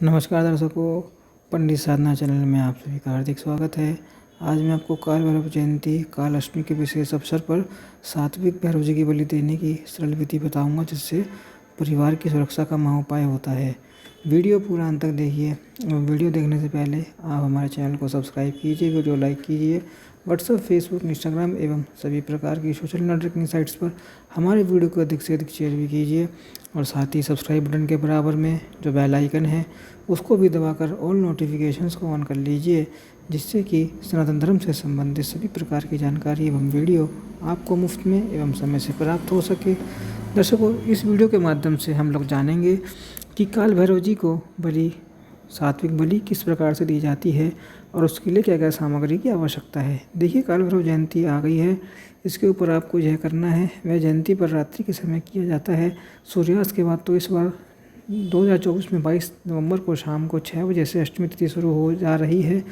नमस्कार दर्शकों, पंडित साधना चैनल में आप सभी का हार्दिक स्वागत है। आज मैं आपको काल भैरव जयंती काल अष्टमी के विशेष अवसर पर सात्विक भैरव जी की बलि देने की सरल विधि बताऊंगा, जिससे परिवार की सुरक्षा का महाउपाय होता है। वीडियो पूरा अंत तक देखिए और वीडियो देखने से पहले आप हमारे चैनल को सब्सक्राइब कीजिए, वीडियो लाइक कीजिए। व्हाट्सएप, फेसबुक, इंस्टाग्राम एवं सभी प्रकार की सोशल नेटवर्किंग साइट्स पर हमारे वीडियो को अधिक से अधिक शेयर भी कीजिए और साथ ही सब्सक्राइब बटन के बराबर में जो बेल आइकन है उसको भी दबाकर ऑल नोटिफिकेशंस को ऑन कर लीजिए, जिससे कि सनातन धर्म से संबंधित सभी प्रकार की जानकारी एवं वीडियो आपको मुफ्त में एवं समय से प्राप्त हो सके। दर्शकों, इस वीडियो के माध्यम से हम लोग जानेंगे कि काल भैरव जी को सात्विक बलि किस प्रकार से दी जाती है और उसके लिए क्या क्या सामग्री की आवश्यकता है। देखिए, काल भैरव जयंती आ गई है, इसके ऊपर आपको यह करना है। वह जयंती पर रात्रि के समय किया जाता है, सूर्यास्त के बाद। तो इस बार 2024 में 22 नवंबर को शाम को 6 बजे से अष्टमी तिथि शुरू हो जा रही है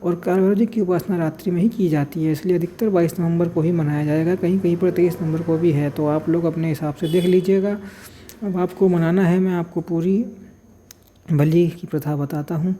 और काल भैरव जी की उपासना रात्रि में ही की जाती है, इसलिए अधिकतर 22 नवंबर को ही मनाया जाएगा। कहीं कहीं पर 23 नवंबर को भी है, तो आप लोग अपने हिसाब से देख लीजिएगा। अब आपको मनाना है, मैं आपको पूरी बलि की प्रथा बताता हूँ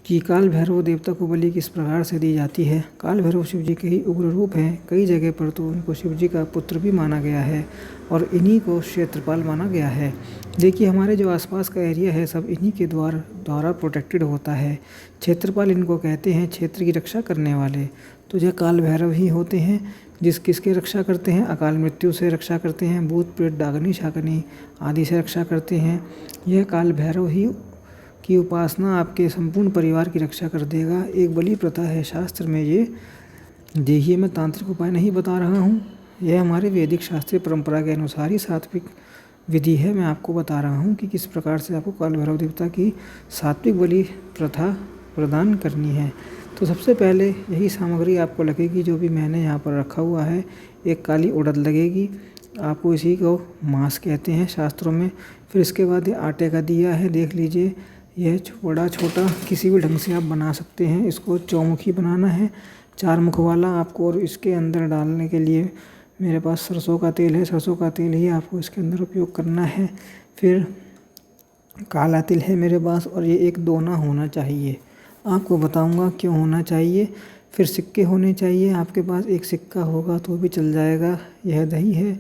कि काल भैरव देवता को बलि किस प्रकार से दी जाती है। काल भैरव शिव जी के ही उग्र रूप हैं। कई जगह पर तो उनको शिव जी का पुत्र भी माना गया है और इन्हीं को क्षेत्रपाल माना गया है। देखिए, हमारे जो आसपास का एरिया है सब इन्हीं के द्वारा प्रोटेक्टेड होता है। क्षेत्रपाल इनको कहते हैं, क्षेत्र की रक्षा करने वाले। तो यह काल भैरव ही होते हैं, किसके रक्षा करते हैं। अकाल मृत्यु से रक्षा करते हैं, भूत प्रेत डाकनी शाकनी आदि से रक्षा करते हैं। यह काल भैरव ही की उपासना आपके संपूर्ण परिवार की रक्षा कर देगा। एक बलि प्रथा है शास्त्र में। ये देखिए, मैं तांत्रिक उपाय नहीं बता रहा हूँ, यह हमारे वैदिक शास्त्रीय परंपरा के अनुसार ही सात्विक विधि है। मैं आपको बता रहा हूँ कि किस प्रकार से आपको काल भैरव देवता की सात्विक बलि प्रथा प्रदान करनी है। तो सबसे पहले यही सामग्री आपको लगेगी, जो भी मैंने यहाँ पर रखा हुआ है। एक काली उड़द लगेगी, आपको इसी को मांस कहते हैं शास्त्रों में। फिर इसके बाद ये आटे का दिया है, देख लीजिए। यह बड़ा छोटा किसी भी ढंग से आप बना सकते हैं। इसको चौमुखी बनाना है, 4 मुख वाला आपको। और इसके अंदर डालने के लिए मेरे पास सरसों का तेल है, सरसों का तेल ही आपको इसके अंदर उपयोग करना है। फिर काला तिल है मेरे पास, और ये एक दोना होना चाहिए। आपको बताऊंगा क्यों होना चाहिए। फिर सिक्के होने चाहिए आपके पास, एक सिक्का होगा तो भी चल जाएगा। यह दही है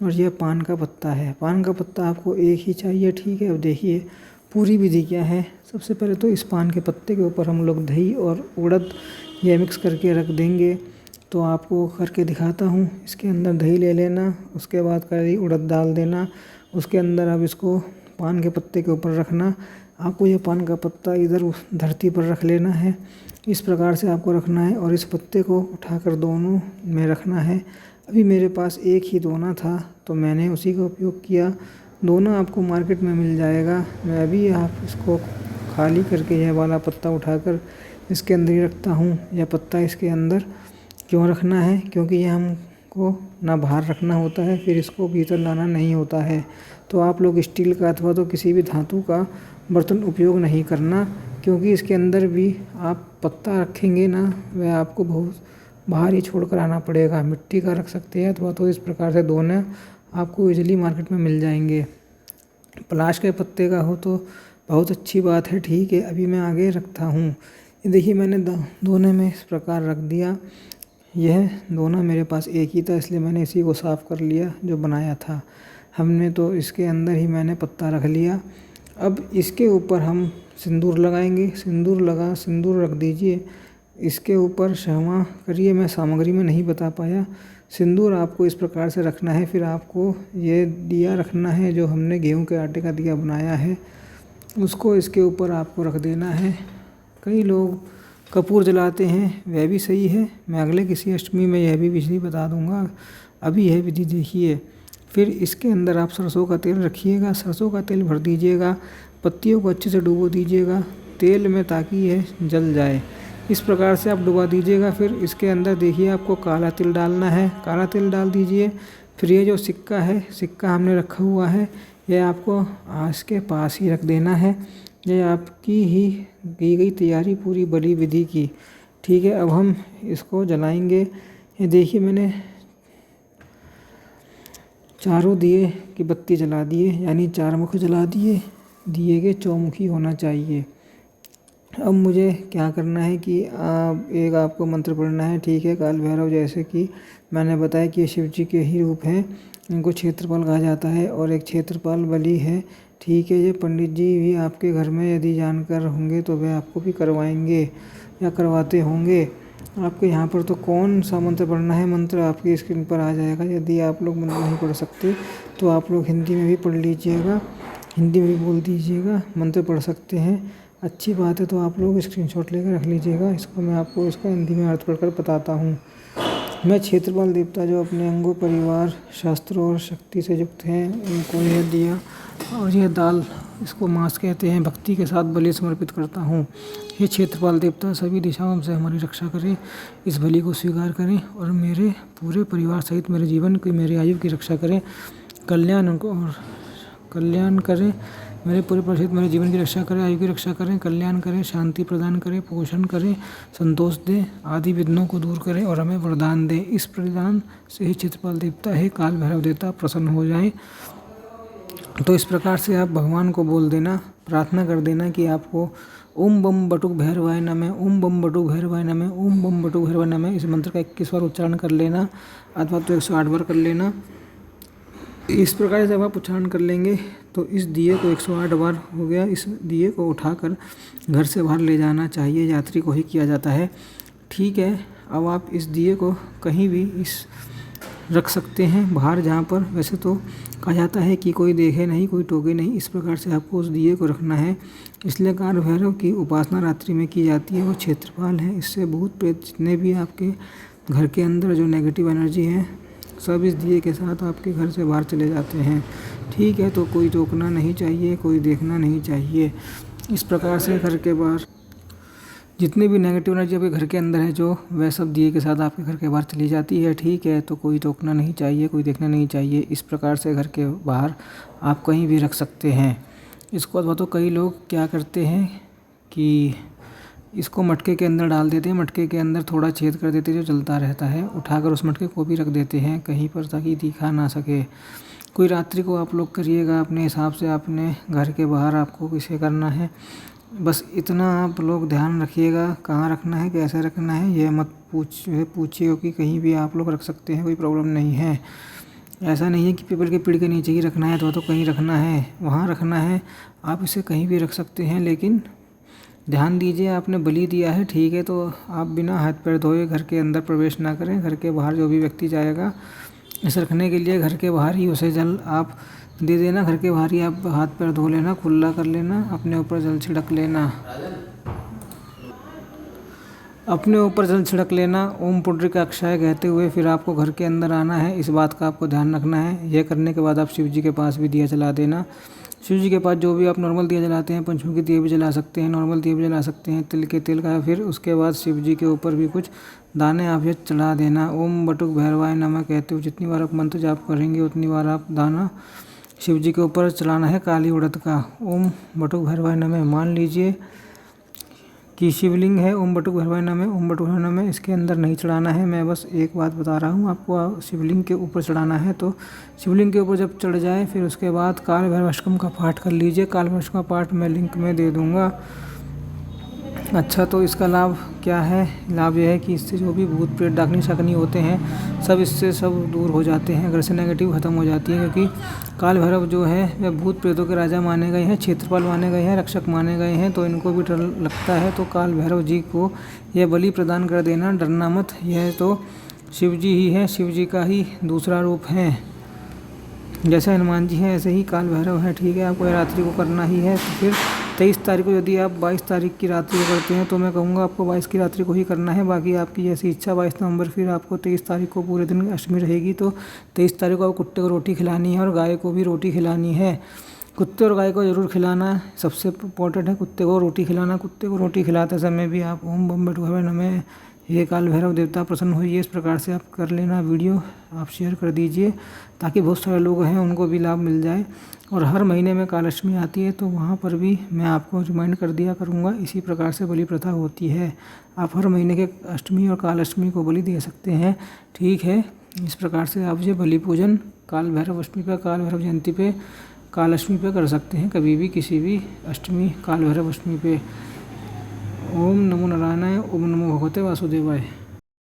और यह पान का पत्ता है। पान का पत्ता आपको एक ही चाहिए, ठीक है। अब देखिए पूरी विधि क्या है। सबसे पहले तो इस पान के पत्ते के ऊपर हम लोग दही और उड़द यह मिक्स करके रख देंगे। तो आपको करके दिखाता हूँ। इसके अंदर दही ले लेना, उसके बाद कड़ी उड़द डाल देना, उसके अंदर अब इसको पान के पत्ते के ऊपर रखना। आपको ये पान का पत्ता इधर उस धरती पर रख लेना है, इस प्रकार से आपको रखना है। और इस पत्ते को उठाकर दोनों में रखना है। अभी मेरे पास एक ही दोना था तो मैंने उसी का उपयोग किया। दोना आपको मार्केट में मिल जाएगा। मैं अभी आप इसको खाली करके यह वाला पत्ता उठाकर इसके अंदर ही रखता हूँ। यह पत्ता इसके अंदर क्यों रखना है, क्योंकि यह हमको ना बाहर रखना होता है, फिर इसको भीतर लाना नहीं होता है। तो आप लोग स्टील का अथवा तो किसी भी धातु का बर्तन उपयोग नहीं करना, क्योंकि इसके अंदर भी आप पत्ता रखेंगे ना, वह आपको बहुत बाहर ही छोड़ कर आना पड़ेगा। मिट्टी का रख सकते हैं अथवा तो इस प्रकार से दोने आपको इजीली मार्केट में मिल जाएंगे। पलाश के पत्ते का हो तो बहुत अच्छी बात है, ठीक है। अभी मैं आगे रखता हूँ। ये देखिए, मैंने दोने में इस प्रकार रख दिया। यह दोना मेरे पास एक ही था, इसलिए मैंने इसी को साफ़ कर लिया जो बनाया था हमने। तो इसके अंदर ही मैंने पत्ता रख लिया। अब इसके ऊपर हम सिंदूर लगाएंगे। सिंदूर रख दीजिए इसके ऊपर। क्षमा करिए, मैं सामग्री में नहीं बता पाया। सिंदूर आपको इस प्रकार से रखना है। फिर आपको ये दिया रखना है, जो हमने गेहूं के आटे का दिया बनाया है, उसको इसके ऊपर आपको रख देना है। कई लोग कपूर जलाते हैं, वह भी सही है। मैं अगले किसी अष्टमी में यह भी विधि बता दूंगा। अभी यह विधि देखिए। फिर इसके अंदर आप सरसों का तेल रखिएगा, सरसों का तेल भर दीजिएगा। पत्तियों को अच्छे से डुबो दीजिएगा तेल में, ताकि यह जल जाए। इस प्रकार से आप डुबा दीजिएगा। फिर इसके अंदर देखिए आपको काला तिल डालना है, काला तिल डाल दीजिए। फिर ये जो सिक्का है, सिक्का हमने रखा हुआ है, यह आपको आँच के पास ही रख देना है। यह आपकी ही की गई तैयारी पूरी बलि विधि की, ठीक है। अब हम इसको जलाएंगे। ये देखिए, मैंने चारों दिए की बत्ती जला दिए, यानी 4 मुख जला दिए। दिए के चौमुखी होना चाहिए। अब मुझे क्या करना है कि आपको मंत्र पढ़ना है, ठीक है। काल भैरव जैसे कि मैंने बताया कि ये शिव जी के ही रूप हैं, इनको क्षेत्रपाल कहा जाता है और एक क्षेत्रपाल बलि है, ठीक है। ये पंडित जी भी आपके घर में यदि जानकार होंगे तो वे आपको भी करवाएंगे या करवाते होंगे। आपके यहाँ पर तो कौन सा मंत्र पढ़ना है, मंत्र आपकी स्क्रीन पर आ जाएगा। यदि आप लोग मंत्र नहीं पढ़ सकते तो आप लोग हिंदी में भी पढ़ लीजिएगा, हिंदी में भी बोल दीजिएगा, मंत्र पढ़ सकते हैं, अच्छी बात है। तो आप लोग स्क्रीनशॉट लेकर रख लीजिएगा। इसको मैं आपको इसका हिंदी में अर्थ पढ़कर बताता हूँ। मैं क्षेत्रपाल देवता जो अपने अंगों, परिवार, शास्त्रों और शक्ति से युक्त हैं, उनको यह दिया और यह दाल, इसको मांस कहते हैं, भक्ति के साथ बलि समर्पित करता हूँ। ये क्षेत्रपाल देवता सभी दिशाओं से हमारी रक्षा करें, इस बलि को स्वीकार करें और मेरे पूरे परिवार सहित मेरे जीवन की, मेरी आयु की रक्षा करें, कल्याण करें, मेरे पूरे परिषद मेरे जीवन की रक्षा करें, आयु की रक्षा करें, कल्याण करें, शांति प्रदान करें, पोषण करें, संतोष दें, आदि विघ्नों को दूर करें और हमें वरदान दें। इस प्रदान से ही क्षेत्रपाल देवता है काल भैरव देवता प्रसन्न हो जाए। तो इस प्रकार से आप भगवान को बोल देना, प्रार्थना कर देना कि आपको ओम बम बटुक भैरवाय नमः, ओम बम बटुक भैरवाय नमः, ओम बम बटुक भैरवाय नमः। इस मंत्र का 21 बार उच्चारण कर लेना अथवा तो 108 बार कर लेना। इस प्रकार से जब आप उच्चारण कर लेंगे तो इस दिए को 108 बार हो गया, इस दिए को उठाकर घर से बाहर ले जाना चाहिए, यात्री को ही किया जाता है, ठीक है। अब आप इस दिए को कहीं भी रख सकते हैं बाहर, जहाँ पर वैसे तो कहा जाता है कि कोई देखे नहीं, कोई टोके नहीं। इस प्रकार से आपको उस दिए को रखना है। इसलिए काल भैरव की उपासना रात्रि में की जाती है, वो क्षेत्रपाल है। इससे भूत प्रेत जितने भी आपके घर के अंदर जो नेगेटिव एनर्जी है, सब इस दिए के साथ आपके घर से बाहर चले जाते हैं, ठीक है। तो कोई टोकना नहीं चाहिए, कोई देखना नहीं चाहिए। इस प्रकार से घर के बाहर जितनी भी नेगेटिव एनर्जी आपके घर के अंदर है जो, वह सब दिए के साथ आपके घर के बाहर चली जाती है, ठीक है। तो कोई टोकना नहीं चाहिए, कोई देखना नहीं चाहिए। इस प्रकार से घर के बाहर आप कहीं भी रख सकते हैं इसको। अथवा तो कई लोग क्या करते हैं कि इसको मटके के अंदर डाल देते हैं, मटके के अंदर थोड़ा छेद कर देते हैं जो जलता रहता है, उठाकर उस मटके को भी रख देते हैं कहीं पर ताकि दिखा ना सके। कोई रात्रि को आप लोग करिएगा अपने हिसाब से, अपने घर के बाहर आपको किसे करना है, बस इतना आप लोग ध्यान रखिएगा। कहाँ रखना है, कैसे रखना है, यह मत पूछिए, क्योंकि कहीं भी आप लोग रख सकते हैं, कोई प्रॉब्लम नहीं है। ऐसा नहीं है कि पीपल के पेड़ के नीचे ही रखना है तो कहीं रखना है, वहाँ रखना है। आप इसे कहीं भी रख सकते हैं, लेकिन ध्यान दीजिए आपने बलि दिया है, ठीक है। तो आप बिना हाथ पैर धोए घर के अंदर प्रवेश ना करें। घर के बाहर जो भी व्यक्ति जाएगा इसे रखने के लिए, घर के बाहर ही उसे जल आप दे देना, घर के बाहर ही आप हाथ पैर धो लेना, कुल्ला कर लेना, अपने ऊपर जल छिड़क लेना, अपने ऊपर जल छिड़क लेना, ओम पुंडरीकाक्षाय कहते हुए फिर आपको घर के अंदर आना है। इस बात का आपको ध्यान रखना है। यह करने के बाद आप शिव जी के पास भी दिया जला देना। शिव जी के पास जो भी आप नॉर्मल दिया जलाते हैं, पंचमुखी दिए भी जला सकते हैं, नॉर्मल दिए भी जला सकते हैं, तिल के तेल का। फिर उसके बाद शिव जी के ऊपर भी कुछ दाने आप ये चढ़ा देना। ओम बटुक भैरवाय नमः कहते हुए जितनी बार आप मंत्र जाप करेंगे उतनी बार आप दाना शिव जी के ऊपर चढ़ाना है, काली उड़द का। ओम बटुक भैरवाय नमः मान लीजिए कि शिवलिंग है ओम बटुक भैरवाय नमः, ओम बटुक भैरवाय नमः इसके अंदर नहीं चढ़ाना है। मैं बस एक बात बता रहा हूँ आपको, शिवलिंग के ऊपर चढ़ाना है। तो शिवलिंग के ऊपर जब चढ़ जाए फिर उसके बाद काल भैरव अष्टकम का पाठ कर लीजिए। काल भैरव अष्टकम का पाठ मैं लिंक में दे दूँगा। अच्छा, तो इसका लाभ क्या है? लाभ यह है कि इससे जो भी भूत प्रेत डाकनी शाकनी होते हैं सब इससे सब दूर हो जाते हैं, घर से नेगेटिव ख़त्म हो जाती है। क्योंकि काल भैरव जो है वह भूत प्रेतों के राजा माने गए हैं, क्षेत्रपाल माने गए हैं, रक्षक माने गए हैं। तो इनको भी डर लगता है, तो काल भैरव जी को यह बलि प्रदान कर देना, डरना मत। यह तो शिव जी ही है, शिव जी का ही दूसरा रूप है। जैसे हनुमान जी हैं ऐसे ही काल भैरव है, ठीक है। आपको रात्रि को करना ही है। तो फिर 23 तारीख को, यदि आप 22 तारीख की रात्रि को करते हैं तो मैं कहूँगा आपको 22 की रात्रि को ही करना है। बाकी आपकी जैसी इच्छा। 22 नवंबर फिर आपको 23 तारीख को पूरे दिन अष्टमी रहेगी, तो 23 तारीख को आप कुत्ते को रोटी खिलानी है और गाय को भी रोटी खिलानी है। कुत्ते और गाय को ज़रूर खिलाना, सबसे इम्पोर्टेंट है कुत्ते को रोटी खिलाना। कुत्ते को रोटी खिलाते समय भी आप ओम बम बटुक भैरवाय नमः, ये काल भैरव देवता प्रसन्न होइए, इस प्रकार से आप कर लेना। वीडियो आप शेयर कर दीजिए ताकि बहुत सारे लोग हैं उनको भी लाभ मिल जाए। और हर महीने में काल अष्टमी आती है तो वहाँ पर भी मैं आपको रिमाइंड कर दिया करूँगा। इसी प्रकार से बलि प्रथा होती है। आप हर महीने के अष्टमी और काल अष्टमी को बलि दे सकते हैं, ठीक है। इस प्रकार से आप ये बलि पूजन काल भैरव अष्टमी पर, काल भैरव जयंती पे काल अष्टमी पे कर सकते हैं, कभी भी किसी भी अष्टमी, काल भैरव अष्टमी पे। ओम नमो नारायणाय, ओम नमो भगवते वासुदेवाय।